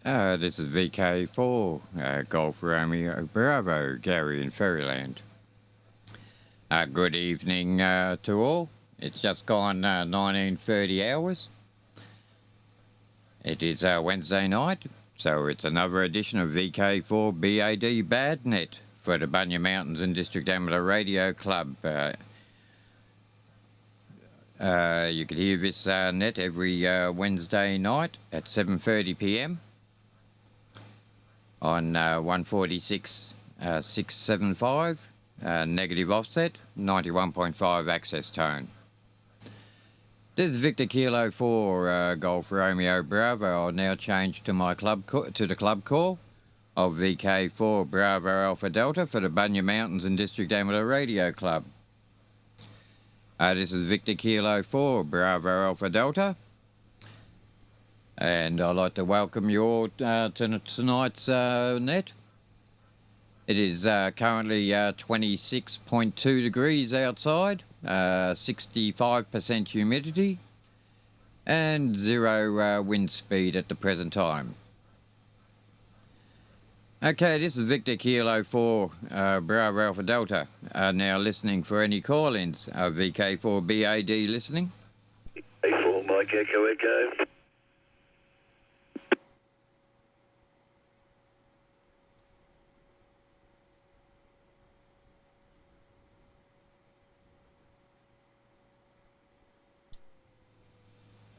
This is VK4, Golf Romeo Bravo, Gary in Faryiryland. Good evening to all. It's just gone 19:30 hours. It is Wednesday night, so it's another edition of VK4BAD BADnet for the Bunya Mountains and District Amateur Radio Club. You can hear this net every Wednesday night at 7:30 p.m. on 146 675 negative offset, 91.5 access tone. This is Victor Kilo 4 Golf Romeo Bravo. I'll now change to my club to the club call of VK4 Bravo Alpha Delta for the Bunya Mountains and District Amateur Radio Club. This is Victor Kilo 4 Bravo Alpha Delta, and I'd like to welcome you all to tonight's net. It is currently 26.2 degrees outside, 65% humidity, and 0 wind speed at the present time. Okay, this is Victor Kilo 4 Bravo Alpha Delta. Now listening for any call-ins. VK4BAD listening. A4 Mike Echo Echo.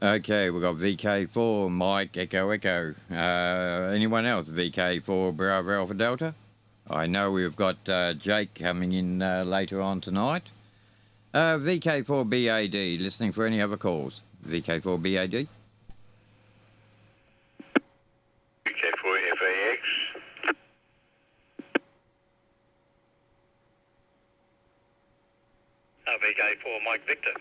Okay, we've got VK4 Mike Echo Echo. Anyone else? VK4 Bravo Alpha Delta. I know we've got Jake coming in later on tonight. VK4BAD, listening for any other calls. VK4BAD. VK4FAX. VK4 Mike Victor.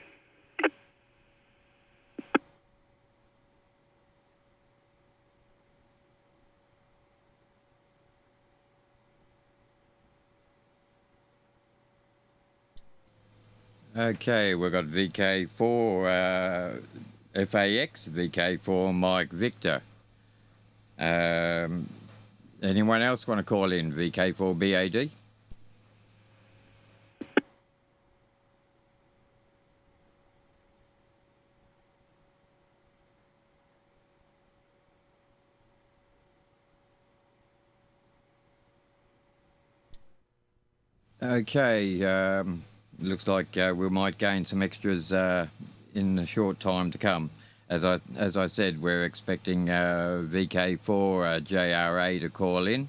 Okay, we've got VK4 FAX, VK4 Mike Victor. Anyone else want to call in? VK4 BAD? Okay, looks like we might gain some extras in the short time to come. As I said, we're expecting VK4 JRA to call in,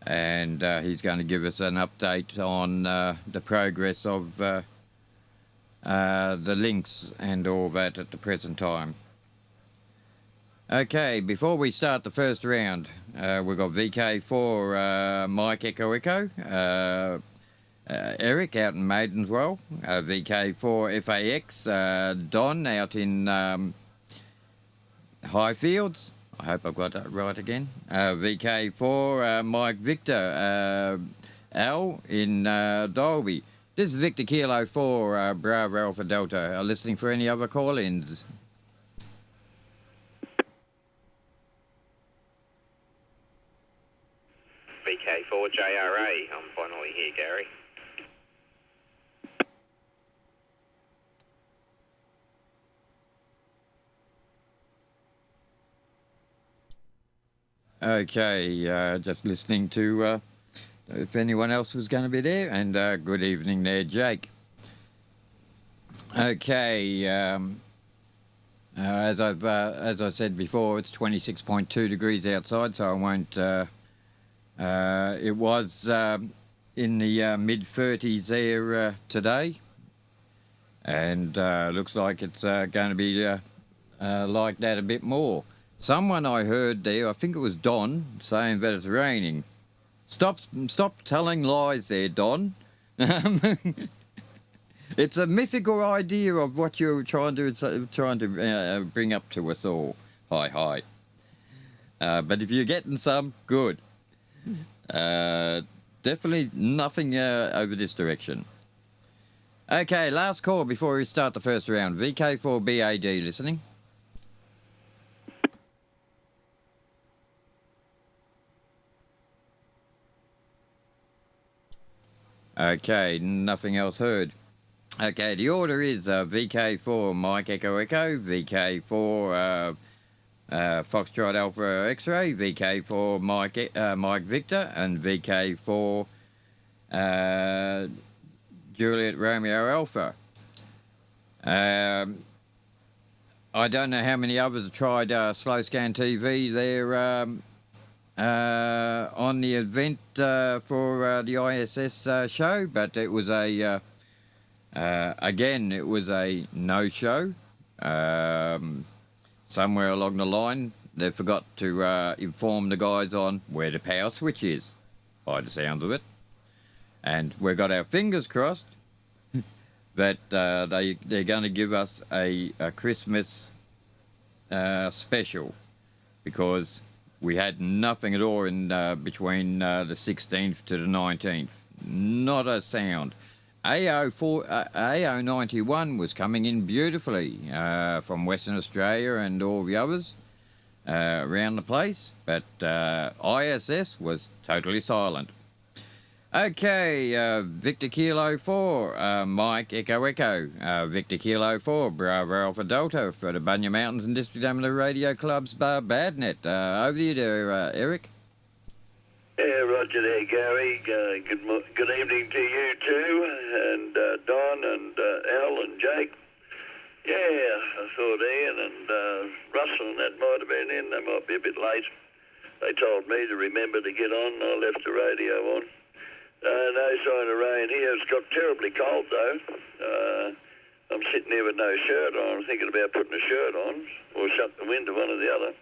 and he's going to give us an update on the progress of the links and all that at the present time. Okay, before we start the first round, we've got VK4 Mike Echo Echo. Eric out in Maidenswell, VK4 FAX, Don out in Highfields. I hope I've got that right again. VK4 Mike Victor, Al in Dolby. This is Victor Kilo 4 Bravo Alpha Delta. Listening for any other call-ins. VK4 JRA. I'm finally here, Gary. Okay, just listening to if anyone else was going to be there, and good evening there, Jake. Okay, as I said before, it's 26.2 degrees outside, so I won't. It was in the mid-30s there today, and looks like it's going to be like that a bit more. Someone I heard there, I think it was Don, saying that it's raining. Stop telling lies there, Don. It's a mythical idea of what you're trying to bring up to us all. Hi. But if you're getting some, good. Definitely nothing over this direction. Okay, last call before we start the first round. VK4BAD listening. Okay, nothing else heard. Okay, the order is VK4 Mike Echo Echo, VK4 Foxtrot Alpha X-Ray, VK4 Mike Victor, and VK4 Juliet Romeo Alpha. I don't know how many others have tried Slow Scan TV there on the event for the ISS show, but it was again, it was a no-show. Somewhere along the line, they forgot to inform the guys on where the power switch is, by the sound of it. And we've got our fingers crossed that they're going to give us a Christmas special, because we had nothing at all in between the 16th to the 19th. Not a sound. AO91 was coming in beautifully from Western Australia and all the others around the place, but ISS was totally silent. Okay, Victor Kilo 4, Mike Echo Echo, Victor Kilo 4, Bravo Alpha Delta for the Bunya Mountains and District Amateur Radio Club's BADnet. Over to you there, Eric. Yeah, roger there, Gary. Good evening to you too, and Don and Al and Jake. Yeah, I thought Ian and Russell and that might have been in. They might be a bit late. They told me to remember to get on. I left the radio on. No sign of rain here. It's got terribly cold though. I'm sitting here with no shirt on. I'm thinking about putting a shirt on or shut the window, one or the other.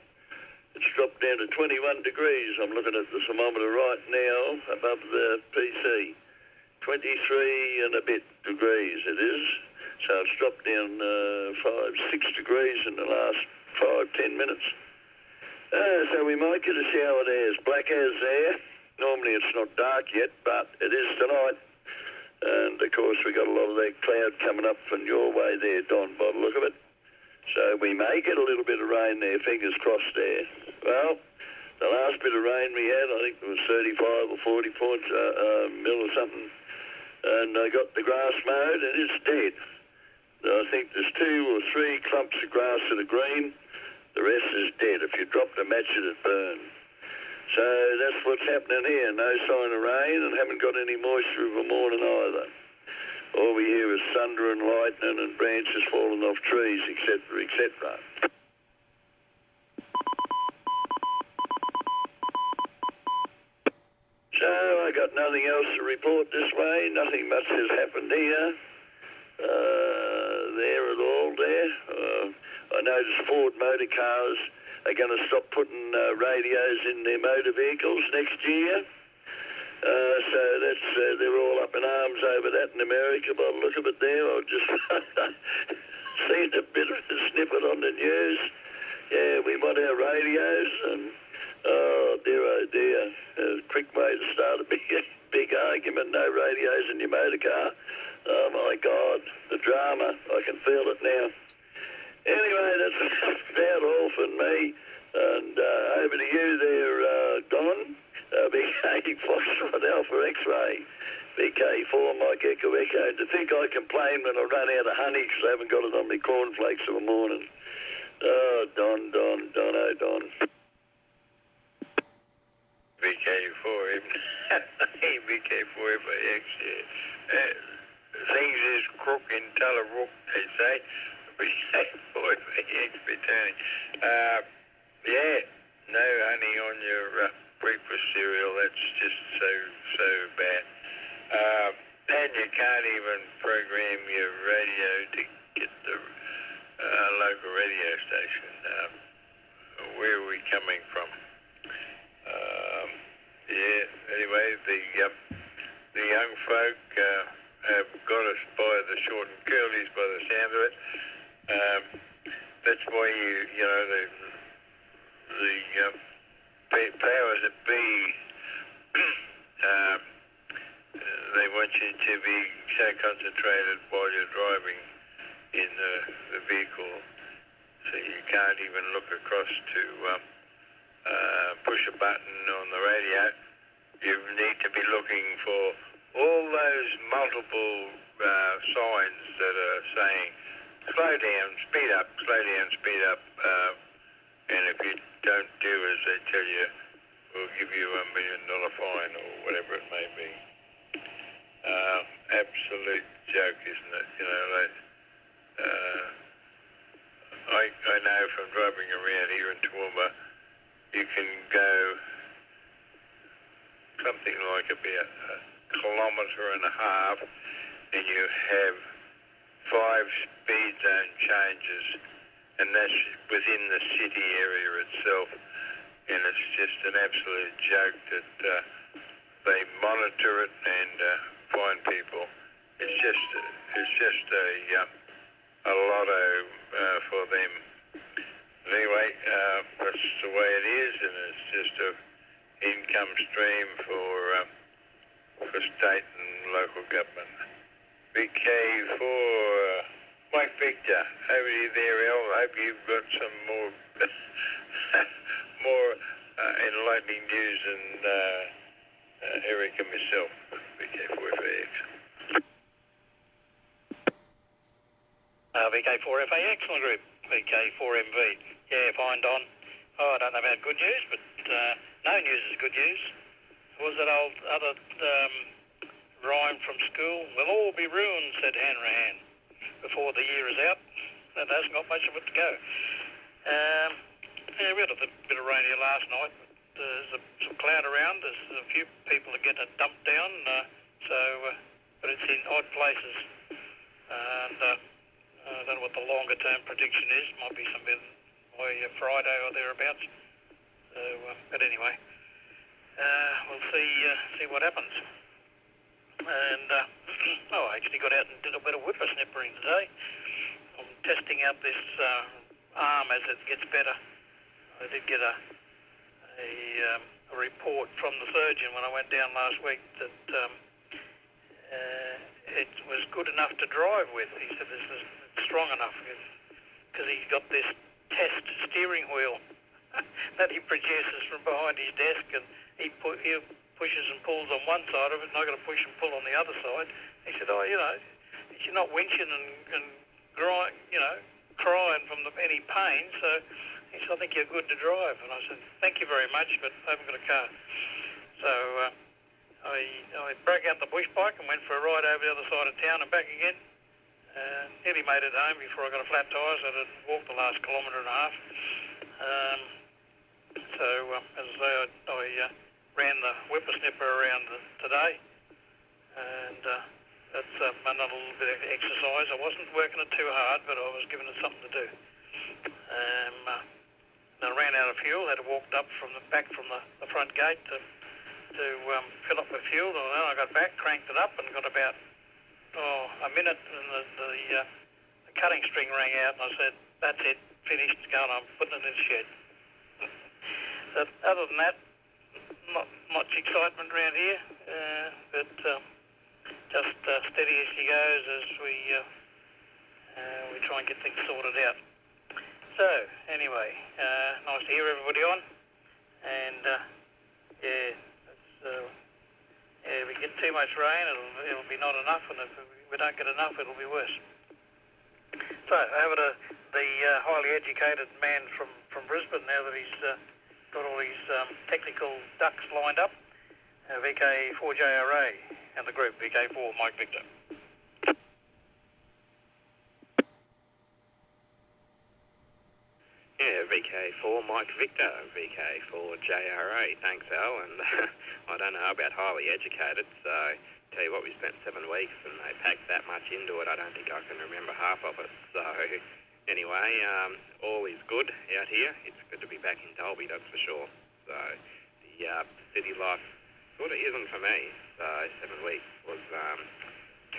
It's dropped down to 21 degrees. I'm looking at the thermometer right now above the PC. 23 and a bit degrees it is. So it's dropped down 5-6 degrees in the last 5-10 minutes. So we might get a shower there. It's black as there. Normally it's not dark yet, but it is tonight. And of course we got a lot of that cloud coming up from your way there, Don, by the look of it. So we may get a little bit of rain there, fingers crossed there. Well, the last bit of rain we had, I think it was 35 or 40 mil or something. And I got the grass mowed and it's dead. I think there's 2 or 3 clumps of grass that are green. The rest is dead. If you dropped a match, it'd burn. So that's what's happening here. No sign of rain and haven't got any moisture of the morning either. All we hear is thunder and lightning and branches falling off trees, etc., etc. So I got nothing else to report this way. Nothing much has happened here. There at all there. I noticed Ford motor cars are going to stop putting radios in their motor vehicles next year. So that's they're all up in arms over that in America by the look of it there. I've just seen a bit of a snippet on the news. Yeah, we want our radios and oh dear, a quick way to start a big argument. No radios in your motor car. Oh my God, the drama. I can feel it now. Anyway, that's about all from me. And over to you there, Don. VK Foxtrot Alpha X-Ray. VK4 Mike Echo Echo. To think I complain when I run out of honey because I haven't got it on my cornflakes in the morning. Oh, Don. VK4, VK4FAX, things is crook in Tullarook, they say. VK4FAX returning. Yeah, no honey on your breakfast cereal, that's just so bad. And you can't even program your radio to get the local radio station. Where are we coming from? Anyway, the young folk have got us by the short and curlies by the sound of it. That's why the powers that be, they want you to be so concentrated while you're driving in the vehicle, so you can't even look across to push a button on the radio. You need to be looking for all those multiple signs that are saying, slow down, speed up, slow down, speed up, and if you don't do as they tell you, we'll give you $1 million fine or whatever it may be. Absolute joke, isn't it? You know, like, I know from driving around here in Toowoomba, you can go something like about 1.5 kilometres, and you have 5 speed zone changes, and that's within the city area itself. And it's just an absolute joke that they monitor it and find people. It's just a lotto for them. Anyway, that's the way it is, and it's just a income stream for state and local government. VK4, Mike Victor, over to you there, Al. I hope you've got some more more enlightening news than Eric and myself. VK4FAX. VK4FA Excellent Group, VK4MV. Yeah, fine, Don. Oh, I don't know about good news, but no news is good news. What was that old other rhyme from school? We'll all be ruined, said Hanrahan, before the year is out. That hasn't got much of it to go. Yeah, we had a bit of rain here last night. There's some cloud around. There's a few people are getting it dumped down, but it's in odd places. And I don't know what the longer term prediction is. Might be some bit by Friday or thereabouts. So, but anyway, we'll see what happens. And I actually got out and did a bit of whippersnippering today. I'm testing out this arm as it gets better. I did get a report from the surgeon when I went down last week that it was good enough to drive with. He said this is strong enough because he's got this test steering wheel that he produces from behind his desk, and he pushes and pulls on one side of it, and I've got to push and pull on the other side. He said, oh, you know, you're not winching and grind, you know, crying from any pain, so he said, I think you're good to drive. And I said, thank you very much, but I haven't got a car. So I broke out the bush bike and went for a ride over the other side of town and back again. Nearly made it home before I got a flat tyre, so I walked the last 1.5 kilometres. So, as I say, I ran the whippersnipper around today, and that's another little bit of exercise. I wasn't working it too hard, but I was giving it something to do. I ran out of fuel, had to walk up back from the front gate to fill up the fuel, and then I got back, cranked it up, and got about a minute, and the cutting string rang out, and I said, that's it, finished, it's going, I'm putting it in the shed. So other than that, not much excitement around here, but just steady as she goes as we try and get things sorted out. So, anyway, nice to hear everybody on, and if we get too much rain, it'll be not enough, and if we don't get enough, it'll be worse. So, over to the highly educated man from Brisbane, now that he's got all these technical ducks lined up, VK4GRB and the group, VK4 Mike Victor. Yeah, VK4 Mike Victor, VK4GRA. Thanks, Al. And I don't know about highly educated, so tell you what, we spent 7 weeks and they packed that much into it. I don't think I can remember half of it. So anyway, all is good out here. It's good to be back in Dalby, that's for sure. So the city life sort of isn't for me. So 7 weeks was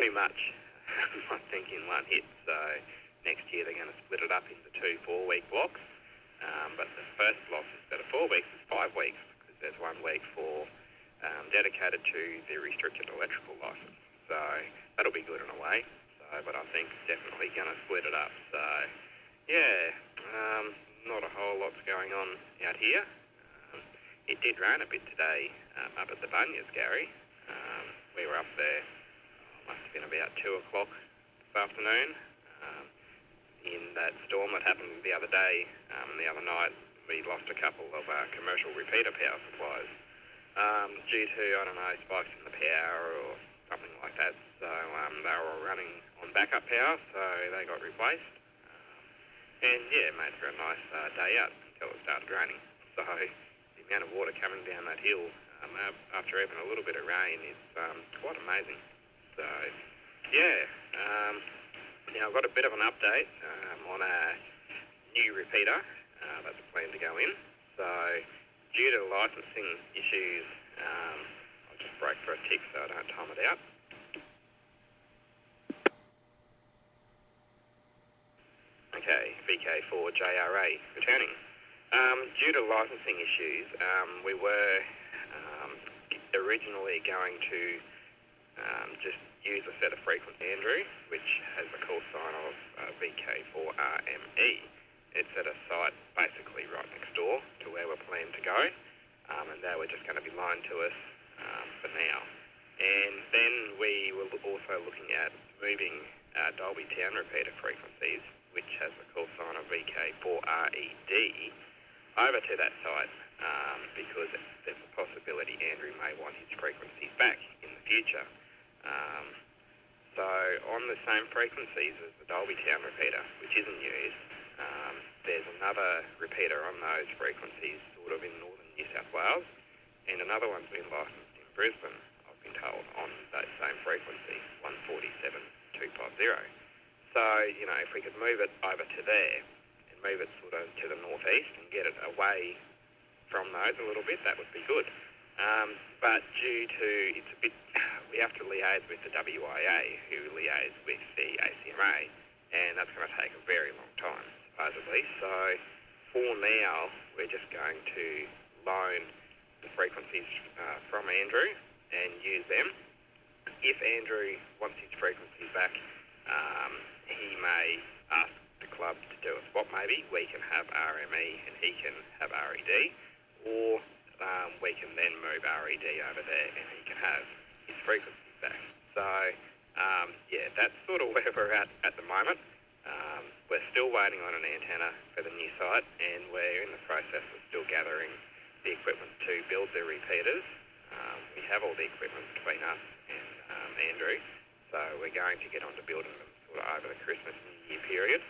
too much, I think, in one hit. So next year they're going to split it up into 2 4-week blocks. But the first block, instead of 4 weeks, is 5 weeks, because there's 1 week for dedicated to the restricted electrical license. So that'll be good in a way. So, but I think definitely going to split it up. So yeah, not a whole lot's going on out here. It did rain a bit today up at the Bunyas, Gary. we were up there, must have been about 2 o'clock this afternoon. In that storm that happened the other day, the other night, we lost a couple of commercial repeater power supplies due to, I don't know, spikes in the power or something like that. So they were all running on backup power, so they got replaced. And yeah, made for a nice day out until it started raining. So the amount of water coming down that hill after even a little bit of rain is quite amazing. So yeah, now I've got a bit of an update on a new repeater that's planned to go in. So due to licensing issues, I'll just break for a tick so I don't time it out. Okay, VK4GRB returning. Due to licensing issues, we were originally going to just use a set of frequency Andrew, which has the call sign of VK4RME. It's at a site basically right next door to where we're planning to go, and they were just going to be loaned to us for now. And then we were also looking at moving Dolby Town repeater frequencies, which has the call sign of VK4RED, over to that site because there's a possibility Andrew may want his frequencies back in the future. So on the same frequencies as the Dolby Town repeater, which isn't used, there's another repeater on those frequencies sort of in northern New South Wales, and another one's been licensed in Brisbane, I've been told, on that same frequency, 147.250. So, you know, if we could move it over to there and move it sort of to the northeast and get it away from those a little bit, that would be good. But due to, it's a bit, we have to liaise with the WIA, who liaise with the ACMA, and that's going to take a very long time, supposedly. So for now, we're just going to loan the frequencies from Andrew and use them. If Andrew wants his frequencies back, he may ask the club to do a swap maybe. We can have RME and he can have RED, or we can then move RED over there and he can have his frequencies back. So, yeah, that's sort of where we're at the moment. We're still waiting on an antenna for the new site, and we're in the process of still gathering the equipment to build the repeaters. We have all the equipment between us and Andrew, so we're going to get on to building them sort of over the Christmas and New Year period,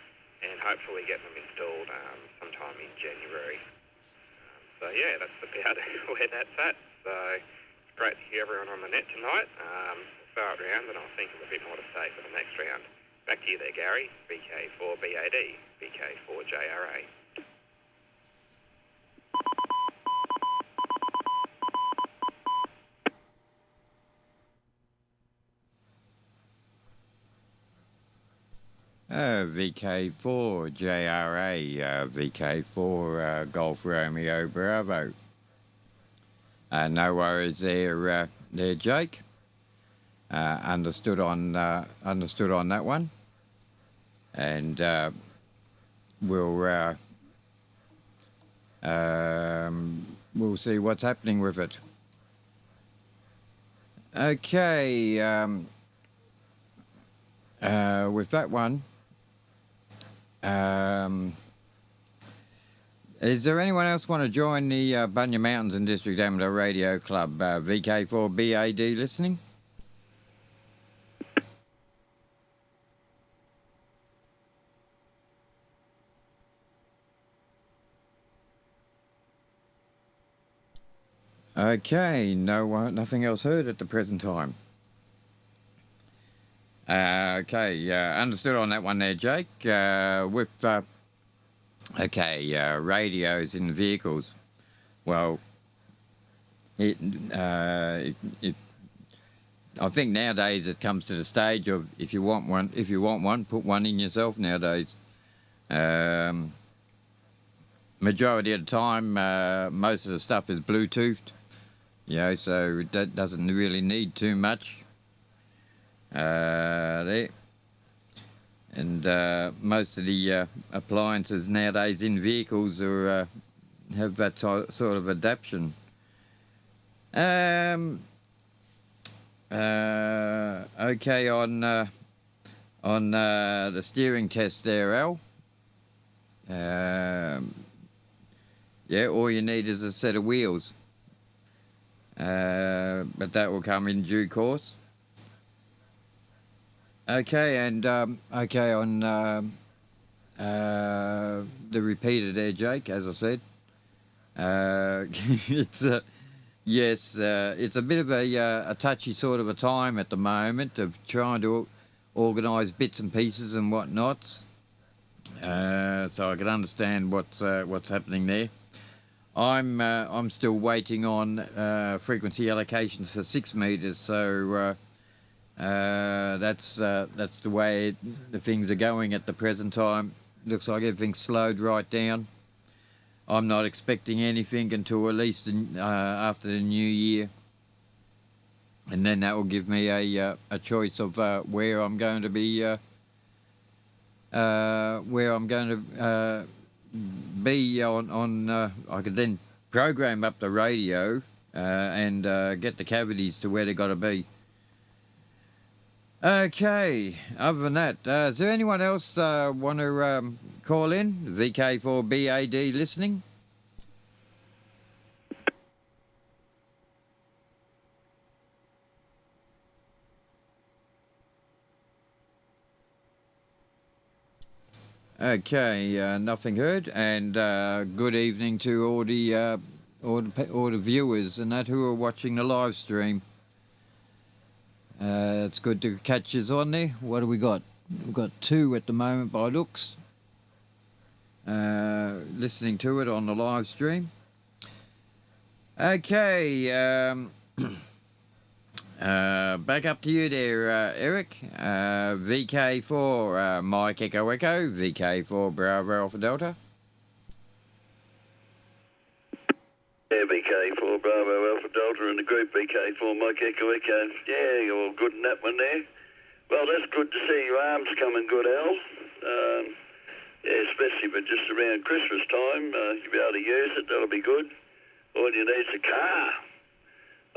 and hopefully get them installed sometime in January. So yeah, that's about where that's at. So it's great to hear everyone on the net tonight. We'll throw it around and I'll think of a bit more to say for the next round. Back to you there, Gary. VK4BAD, VK4GRB. VK4JRA, VK4 Golf Romeo Bravo. No worries there, Jake. Understood on that one, and we'll see what's happening with it. Okay, with that one. Is there anyone else want to join the Bunya Mountains and District Amateur Radio Club VK4BAD listening? Okay, nothing else heard at the present time. Okay, understood on that one there, Jake. With radios in vehicles. Well, I think nowadays it comes to the stage of if you want one, put one in yourself nowadays. Majority of the time, most of the stuff is Bluetoothed, so that doesn't really need too much. There. And most of the appliances nowadays in vehicles are have that sort of adaptation. Okay on the steering test there, Al. Yeah, all you need is a set of wheels. But that will come in due course. Okay, and okay on the repeater there, Jake. As I said, it's yes, it's a bit of a touchy sort of a time at the moment of trying to organise bits and pieces and whatnot. So I can understand what's happening there. I'm still waiting on frequency allocations for 6 metres, so that's the way the things are going at the present time. Looks like everything's slowed right down. I'm not expecting anything until at least after the new year, and then that will give me a choice of where I'm going to be on. I could then program up the radio and get the cavities to where they got to be. Okay, other than that, is there anyone else want to call in? VK4BAD listening? Okay, nothing heard, and good evening to all the viewers and that who are watching the live stream. It's good to catch us on there. What do we got? We've got 2 at the moment by looks. Listening to it on the live stream. Okay, back up to you there, Eric. VK4 Mike Echo Echo, VK4 Bravo Alpha Delta. Yeah, VK4 Bravo Alpha Delta and the group VK4 Mike Echo Echo. Yeah, you're all good in that one there. Well, that's good to see your arms coming good, Al. Yeah, especially for just around Christmas time. You'll be able to use it, that'll be good. All you need is a car.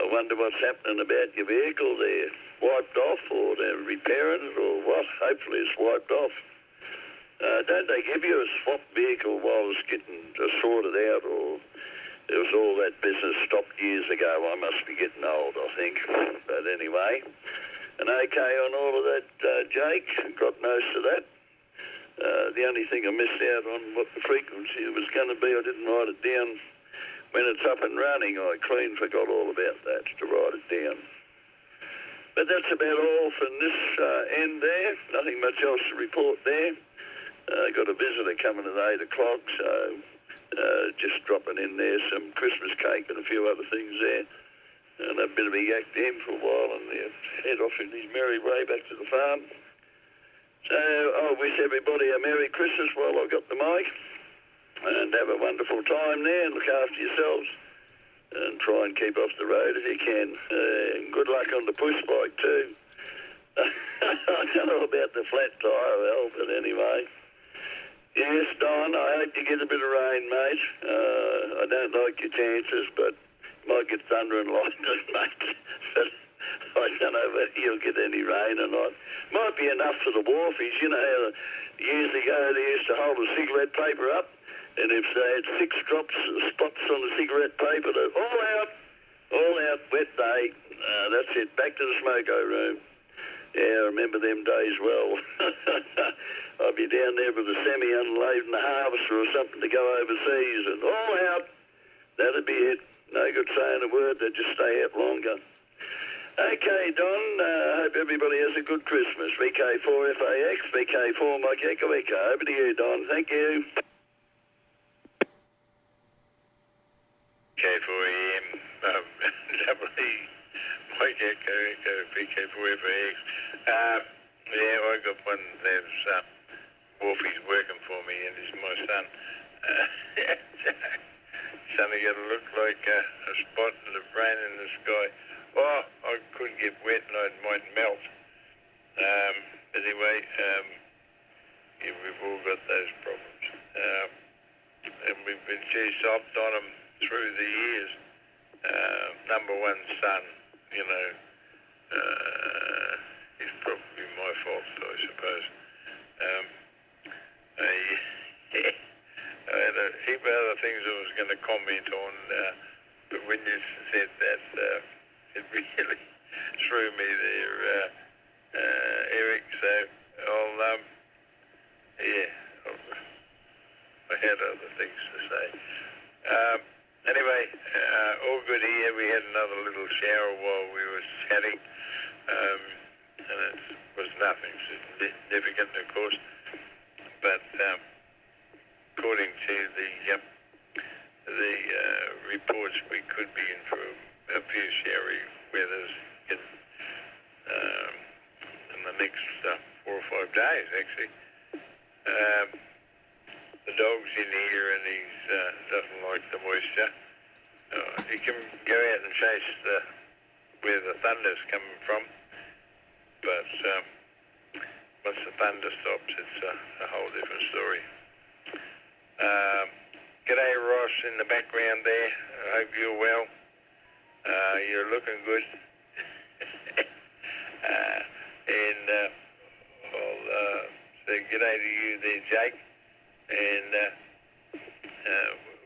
I wonder what's happening about your vehicle. They're wiped off or they're repairing it or what? Hopefully it's wiped off. Don't they give you a swap vehicle while it's getting sorted out, or there was all that business stopped years ago? I must be getting old, I think. But anyway, and okay on all of that, Jake. Got most of that. The only thing I missed out on what the frequency was going to be, I didn't write it down. When it's up and running, I clean forgot all about that to write it down. But that's about all from this end there. Nothing much else to report there. Got a visitor coming at 8 o'clock, so just dropping in there some Christmas cake and a few other things there. And a bit of a yak to him for a while and head off in his merry way back to the farm. So I wish everybody a Merry Christmas while I've got the mic. And have a wonderful time there and look after yourselves and try and keep off the road if you can. And good luck on the push bike too. I don't know about the flat tyre, well, but anyway. Yes, Don, I hope you get a bit of rain, mate. I don't like your chances, but might get thunder and lightning, mate. But I don't know whether you'll get any rain or not. Might be enough for the wharfies. You know, years ago they used to hold the cigarette paper up, and if they had 6 spots on the cigarette paper, they'd all out, wet day. That's it, back to the smoko room. Yeah, I remember them days well. I'd be down there with the semi unloading the harvester or something to go overseas, and all out. That'd be it. No good saying a word, they'd just stay out longer. Okay, Don, hope everybody has a good Christmas. VK4FAX, VK4 Mike Echo Echo. Over to you, Don. Thank you. VK4EM, Mike Echo Echo, VK4FAX. Yeah, I got one of those wolfies working for me, and he's my son. Sonny got to look like a spot in the rain in the sky. Oh, I could get wet and I might melt. Anyway, yeah, we've all got those problems. And we've been too soft on them through the years. Number one son, you know, It's probably my fault, I suppose. I had a heap of other things I was going to comment on, but when you said that, it really threw me there, Eric. So I'll, I had other things to say. Anyway, all good here. We had another little shower while we were chatting, and it was nothing significant, of course. But according to the reports, we could be in for a few showery weathers in the next 4 or 5 days, actually. The dog's in here and he doesn't like the moisture. He can go out and chase where the thunder's coming from, but once the thunder stops, it's a whole different story. G'day, Ross, in the background there. I hope you're well. You're looking good. And I'll say g'day to you there, Jake. And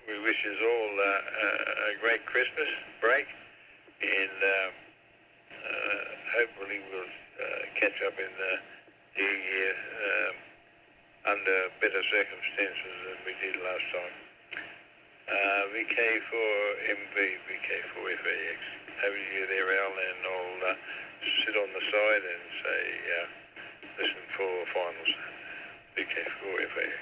we wish us all a great Christmas break. And hopefully we'll catch up in the new year under better circumstances than we did last time. VK4MV, VK4FAX. Over to you there, Al, and I'll sit on the side and say, listen for finals. VK4FAX.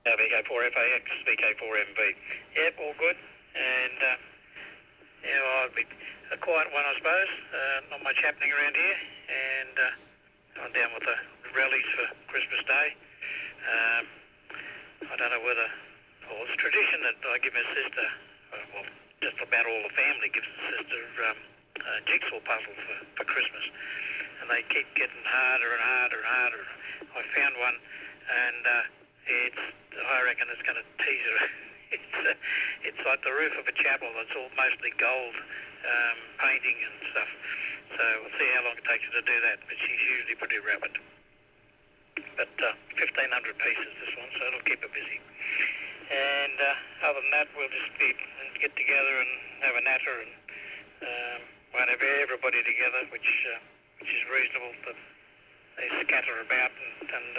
VK4FAX, VK4MV. Yep, all good. And, I'll be a quiet one, I suppose. Not much happening around here. And I'm down with the rallies for Christmas Day. I don't know whether... Well, it's tradition that I give my sister, well, just about all the family gives the sister jigsaw puzzles for Christmas. And they keep getting harder and harder and harder. I found one, and I reckon it's going to tease her. It's like the roof of a chapel that's all mostly gold painting and stuff. So we'll see how long it takes her to do that, but she's usually pretty rapid. But 1,500 pieces this one, so it'll keep her busy. And other than that, we'll just get together and have a natter, and won't have everybody together, which is reasonable. That they scatter about and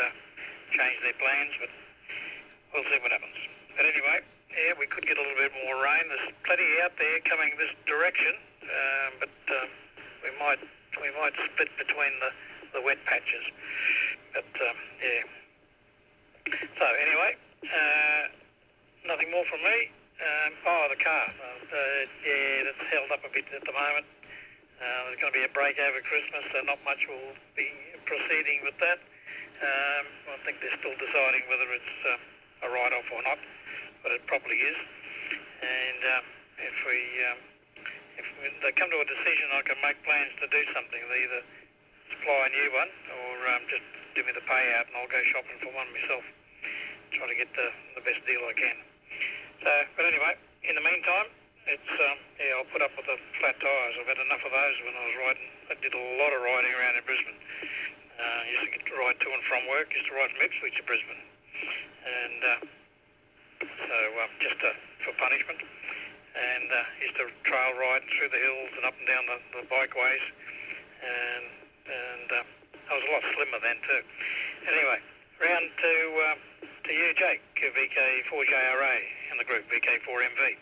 change their plans, but we'll see what happens. But anyway, yeah, we could get a little bit more rain. There's plenty out there coming this direction, but we might split between the wet patches. But yeah. So anyway, nothing more from me. The car. Yeah, that's held up a bit at the moment. There's going to be a break over Christmas, so not much will be proceeding with that. I think they're still deciding whether it's a write-off or not, but it probably is. And if they come to a decision, I can make plans to do something. They either supply a new one or just give me the payout and I'll go shopping for one myself, try to get the best deal I can. So, but anyway, in the meantime, it's I'll put up with the flat tyres. I've had enough of those when I was riding. I did a lot of riding around in Brisbane. Used to get to ride to and from work. Used to ride from Ipswich to Brisbane, and so just for punishment. And used to trail ride through the hills and up and down the bikeways, and I was a lot slimmer then too. Anyway, round to you, Jake, VK4GRB in the group, VK4MV.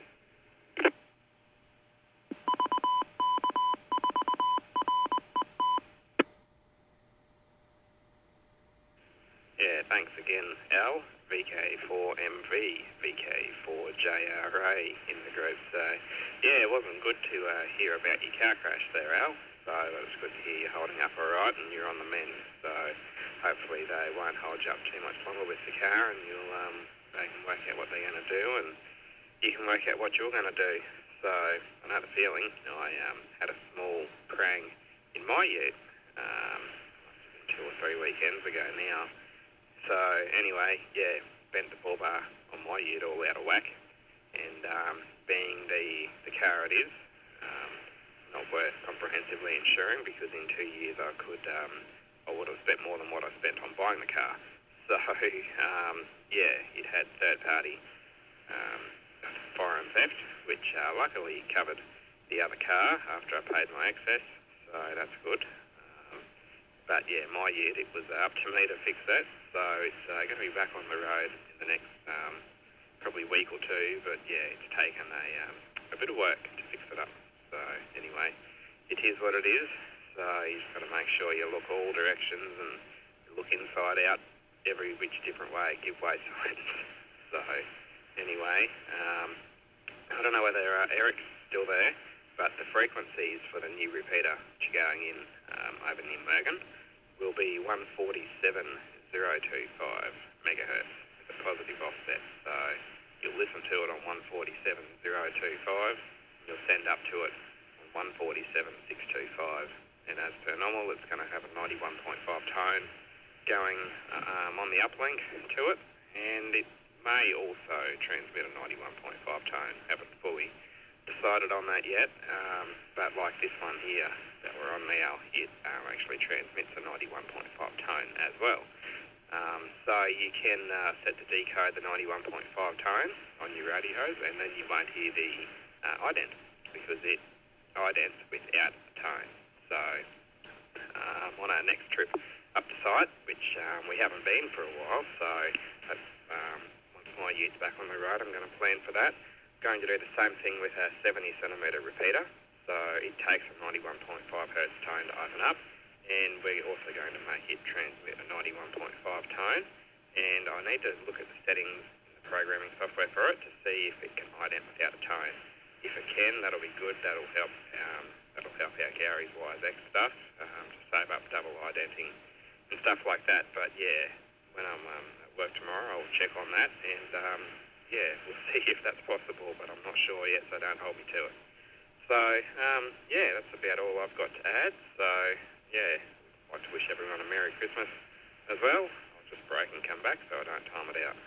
Yeah, thanks again, Al. VK4MV, VK4GRB in the group. So, yeah, it wasn't good to hear about your car crash there, Al. So it was good to hear you holding up all right and you're on the mend. So hopefully they won't hold you up too much longer with the car, and they can work out what they're going to do, and you can work out what you're going to do. So I know the feeling. I had a small prang in my ute 2 or 3 weekends ago now. So anyway, yeah, bent the bull bar on my ute all out of whack, and being the car it is, not worth comprehensively insuring, because in 2 years I would have spent more than what I spent on buying the car. So, yeah, it had third-party foreign theft, which luckily covered the other car after I paid my excess, so that's good. But yeah, my year, it was up to me to fix that, so it's going to be back on the road in the next probably week or two, but yeah, it's taken a bit of work to fix it up. So anyway, it is what it is, so you just got to make sure you look all directions and look inside out, every which different way, give way signs. So anyway, I don't know whether Eric's still there, but the frequencies for the new repeater going in over near Mergen will be 147.025 megahertz with a positive offset. So you'll listen to it on 147.025, you'll send up to it on 147.625, and as per normal, it's going to have a 91.5 tone going on the uplink to it, and it may also transmit a 91.5 tone. Haven't fully decided on that yet, but like this one here that we're on now, it actually transmits a 91.5 tone as well. So you can set to decode the 91.5 tone on your radios, and then you won't hear the ident, because it idents without a tone. So on our next trip up to site, which we haven't been for a while, so once my utes back on the road, I'm going to plan for that. Going to do the same thing with our 70 centimetre repeater, so it takes a 91.5 hertz tone to open up, and we're also going to make it transmit a 91.5 tone, and I need to look at the settings in the programming software for it to see if it can ident without a tone. If it can, that'll be good. That'll help out Gary's WiseX stuff, to save up double identing and stuff like that. But yeah, when I'm at work tomorrow, I'll check on that, and yeah, we'll see if that's possible, but I'm not sure yet, so don't hold me to it. So, yeah, that's about all I've got to add. So, yeah, I'd like to wish everyone a Merry Christmas as well. I'll just break and come back so I don't time it out.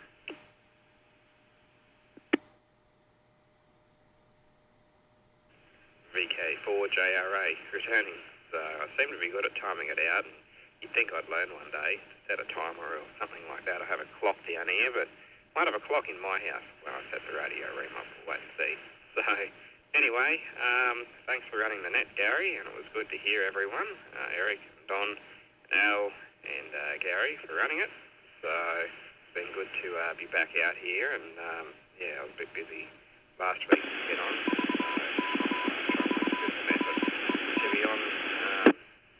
VK4GRB returning. So I seem to be good at timing it out, and you'd think I'd learn one day to set a timer or something like that. I have a clock down here, but might have a clock in my house when I set the radio ream up. We'll wait and see. So anyway, thanks for running the net, Gary, and it was good to hear everyone, Eric, Don, Al, and Gary for running it. So it's been good to be back out here, and yeah, I was a bit busy last week to get on. To be on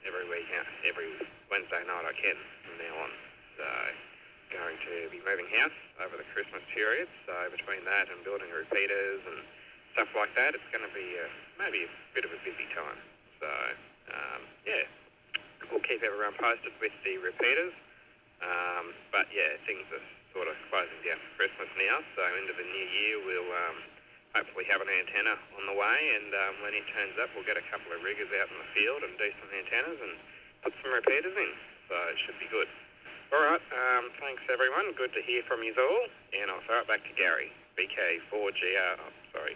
every week, every Wednesday night I can from now on. So going to be moving house over the Christmas period, so between that and building repeaters and stuff like that, it's going to be maybe a bit of a busy time. So yeah, we'll keep everyone posted with the repeaters, but yeah, things are sort of closing down for Christmas now, so into the new year we'll hopefully have an antenna on the way, and when it turns up, we'll get a couple of riggers out in the field and do some antennas and put some repeaters in, so it should be good. All right, thanks everyone. Good to hear from you all, and I'll throw it back to Gary. VK4GRB,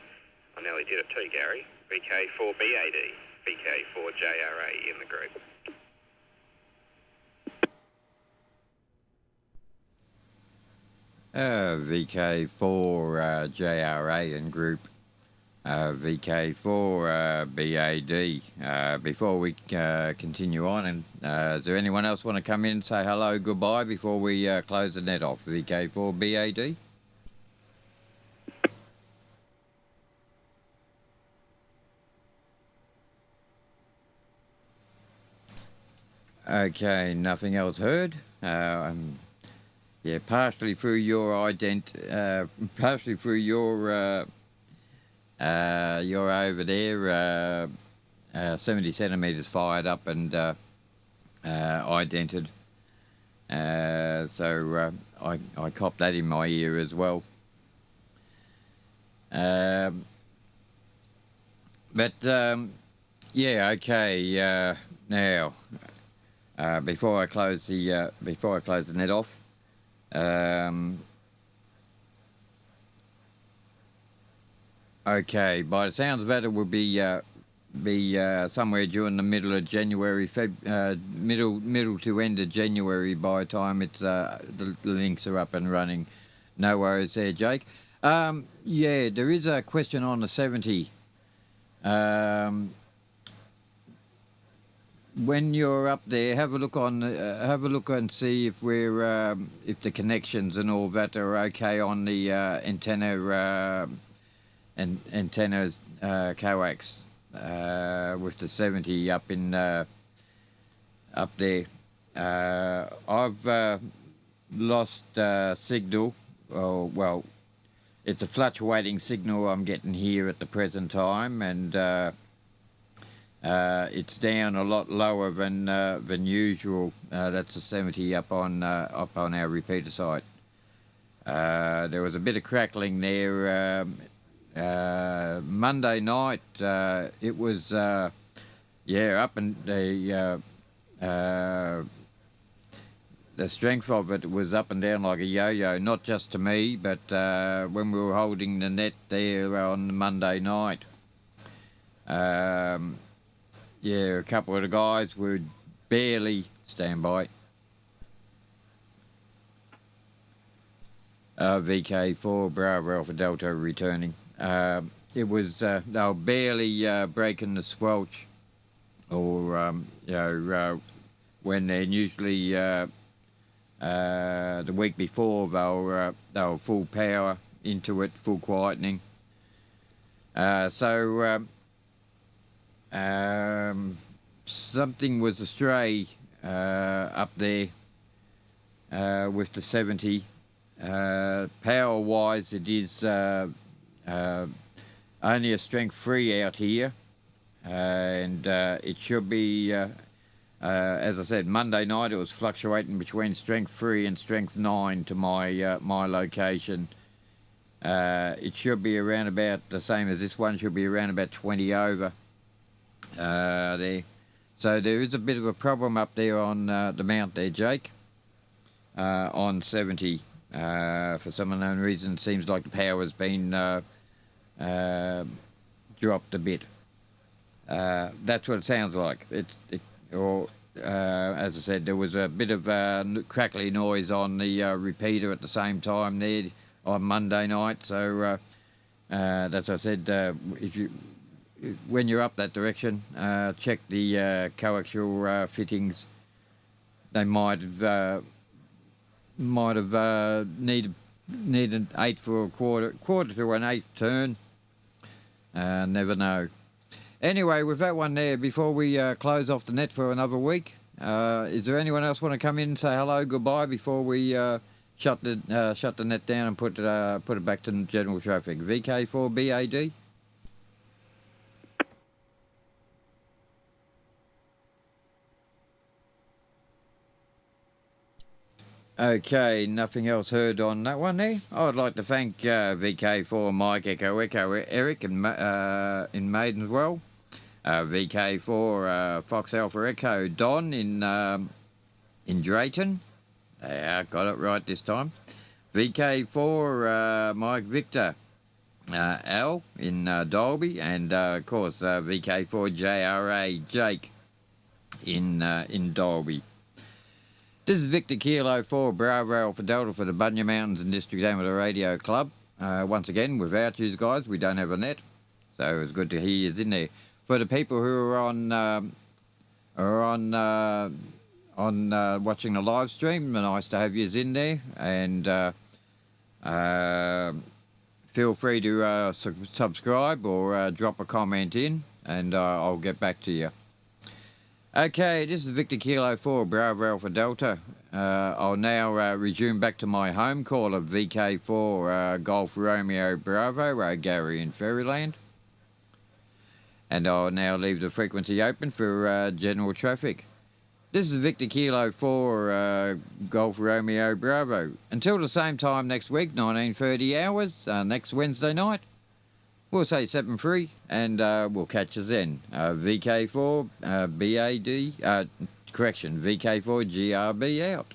I nearly did it too, Gary. VK4BAD, VK4GRB in the group. VK4JRA in group, VK4BAD. Before we continue on, and is there anyone else want to come in and say hello, goodbye before we close the net off? VK4BAD? Okay, nothing else heard. Yeah, partially through your partially through your you're over there, 70 centimetres fired up and idented. So I copped that in my ear as well. But yeah, okay. Now, before I close the net off, Okay, by the sounds of it, it will be somewhere during the middle of January, middle to end of January by the time it's the links are up and running. No worries there, Jake. Yeah, there is a question on the 70. When you're up there, have a look and see if if the connections and all that are okay on the antennas coax with the 70 up there. I've lost signal. Oh, well, it's a fluctuating signal I'm getting here at the present time, and it's down a lot lower than usual. That's a 70 up on our repeater site. There was a bit of crackling there Monday night. It was up, and the strength of it was up and down like a yo-yo, not just to me, but when we were holding the net there on Monday night. A couple of the guys were barely standby. VK4 Bravo Alpha Delta returning. It was they were barely breaking the squelch, or when they're usually the week before they were full power into it, full quietening. Something was astray up there with the 70. Power wise, it is only a strength 3 out here, and it should be as I said, Monday night it was fluctuating between strength 3 and strength 9 to my location. It should be around about the same as this one, should be around about 20 over there. So there is a bit of a problem up there on the mount there, Jake, on 70. For some unknown reason, it seems like the power has been dropped a bit. That's what it sounds like. As I said, there was a bit of crackly noise on the repeater at the same time there on Monday night. So that's what I said. When you're up that direction, check the coaxial fittings. They might have needed 8 for a quarter to an 8th turn. Never know. Anyway, with that one there, before we close off the net for another week, is there anyone else want to come in and say hello, goodbye before we shut the net down and put it back to general traffic? VK4BAD. Okay, nothing else heard on that one there. I'd like to thank VK4 Mike Echo Eric in Maiden as well. VK4 Fox Alpha Echo Don in Drayton. Yeah, got it right this time. VK4 Mike Victor Al in Dalby, and of course VK4GRB Jake in Dalby. This is Victor Kilo 4 Bravo Alpha Delta for the Bunya Mountains and District Amateur Radio Club. Once again, without you guys, we don't have a net, so it's good to hear you in there. For the people who are on watching the live stream, nice to have you in there, and feel free to subscribe or drop a comment in, and I'll get back to you. Okay, this is Victor Kilo 4 Bravo Alpha Delta. I'll now resume back to my home call of VK4 Golf Romeo Bravo, Gary in Faryiryland. And I'll now leave the frequency open for general traffic. This is Victor Kilo 4 Golf Romeo Bravo. Until the same time next week, 19:30 hours, next Wednesday night. We'll say 7-3, and we'll catch us then. VK4BAD, VK4GRB out.